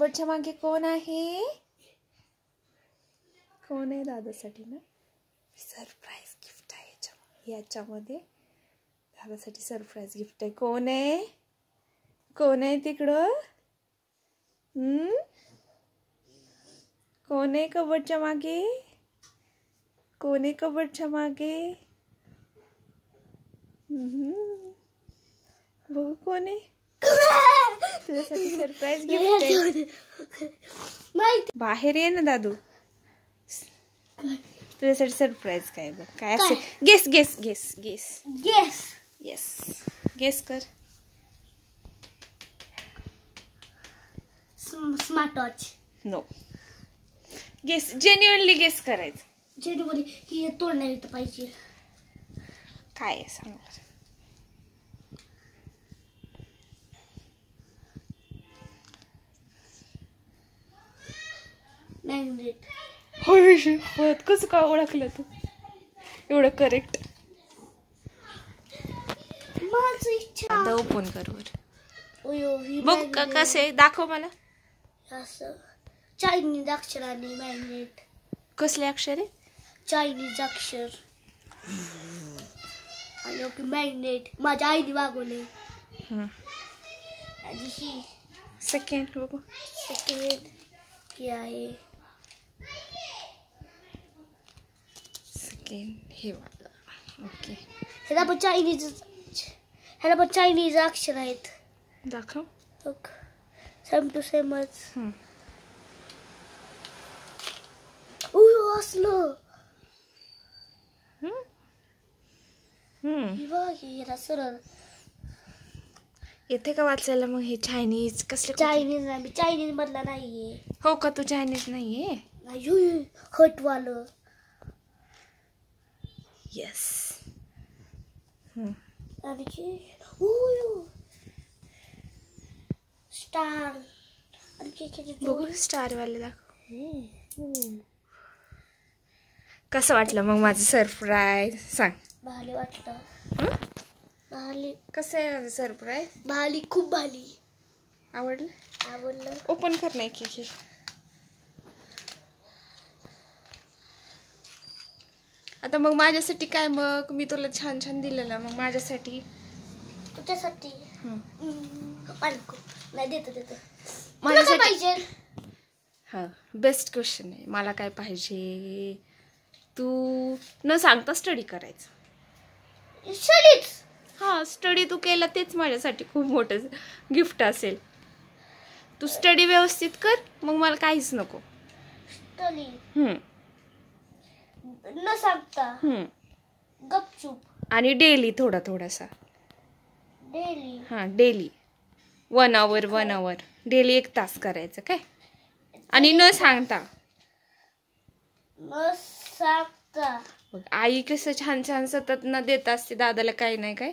कबडच्या मागे कोण आहे? कोण आहे दादासाठी ना? सरप्राईज गिफ्ट आहे याच्यामध्ये दादासाठी सरप्राईज गिफ्ट आहे. कोण आहे? कोण आहे तिकडं? कोण आहे कबडच्या मागे? कोण आहे कबडच्या मागे? बघू कोण आहे. तुझ्यासाठी सरप्राईज गिफ्ट आहे. बाहेर ये ना दादू. तुझ्यासाठी सरप्राईज काय बघ. काय असेल? Guess guess guess guess guess yes guess कर. Smart watch. No. Guess genuinely guess करायचं. जेणेकरून ही तोडण्यात पाहिजे. काय आहे सांग. मॅग्नेट. होय कसं का ओळखलं तू एवढं करेक्ट. माझी इच्छा. आता ओपन कर वर. बघ बघ कसे दाखव मला. असं चायनीज अक्षर आणि मॅग्नेट. कसले अक्षर आहे? चायनीज अक्षर आणि मॅग्नेट. माझ्या आईने मागवले. आणि ही सेकंड बघू. सेकंड ही आहे. सेकंड हे वाटलं. ओके. ह्याला पण चायनीज अक्षर आहेत. दाखव. सेम टू सेमच. असलं सरळ येते का वाचायला मग हे चायनीज कसले? चायनीज नाही. चायनीज मधला नाहीये. हो का? तू चायनीज नाहीये? हटवालं. येस. आणखी स्टार. बघू स्टार वाले दाखव. कसं वाटलं मग माझं सरप्राईज सांग. भारी वाटलं. भारी. कसं आहे माझं सरप्राईज? भारी. खूप भारी. आवडलं. ओपन कर नाही की. आता मग माझ्यासाठी काय? मग मी तुला छान छान दिलेलं मग माझ्यासाठी. तुझ्यासाठी नाही देत. माझ्यासाठी पाहिजे. हां बेस्ट क्वेश्चन आहे. मला काय पाहिजे? तू न सांगता स्टडी करायचं. हां स्टडी तू केला तेच माझ्यासाठी खूप मोठं गिफ्ट असेल. तू स्टडी व्यवस्थित कर मग मला काहीच नको. स्टडी न सांगता गपचूप. आणि डेली थोडासा. डेली. हां डेली 1 hour डेली 1 तास करायचं काय. आणि न सांगता. बघ आई कसं छान छान सतत न देत असते दादाला काही नाही काय.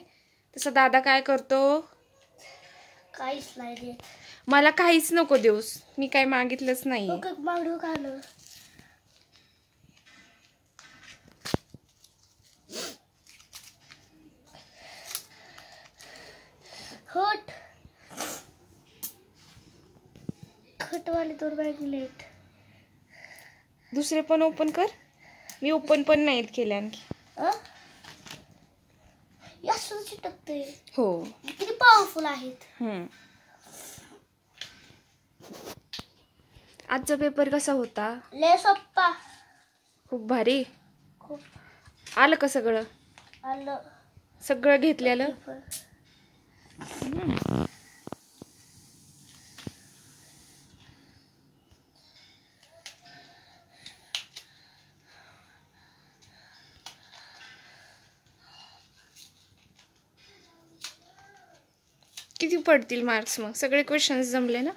तसं दादा काय करतो? काहीच नाही देत. मला काहीच नको देऊस. मी काही मागितलंच नाही. खटवाले 2 मॅग्नेट. दुसरे पण ओपन कर. मी ओपन पण नाहीत केले आणखी. चिटकते. हो किती पॉवरफुल आहेत. आजचा पेपर कसा होता? लय सोप्पा. खूप भारी. खूप. आलं का सगळं? आलं. सगळं घेतलेलं. किती पडतील मार्क्स मग? सगळे क्वेश्चन्स जमले ना?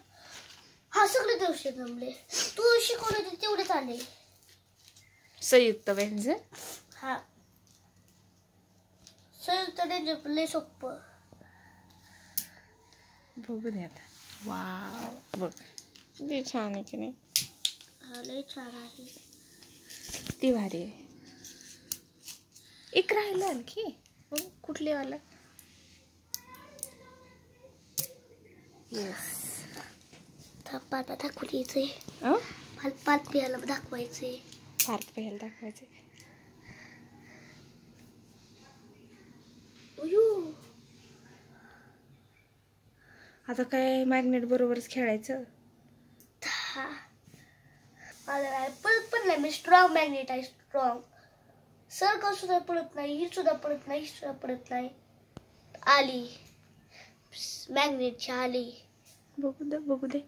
हा सगळे दिवस जमले. तू शिकवले तेवढेच आले. संयुक्त व्यंजन. हा संयुक्त व्यंजन लय सोपं. बघू दे आता. वाव बघ किती छान आहे की नाही. हा लय छान आहे. किती भारी आहे. एक राहिलं आणखी. कुठले वाला? येस पाता दाखवून यायचंय. अं? पात प्यायला दाखवायचंय. पार्थ पहिला दाखवायचे. आता काय मॅग्नेट बरोबरच खेळायचं. पळत पण नाही मी. स्ट्रॉंग मॅग्नेट आहे. स्ट्रॉंग सर्कल सुद्धा पडत नाही. ही सुद्धा पडत नाही. ही सुद्धा पडत नाही. आली मॅग्नेटची आली. बघू दे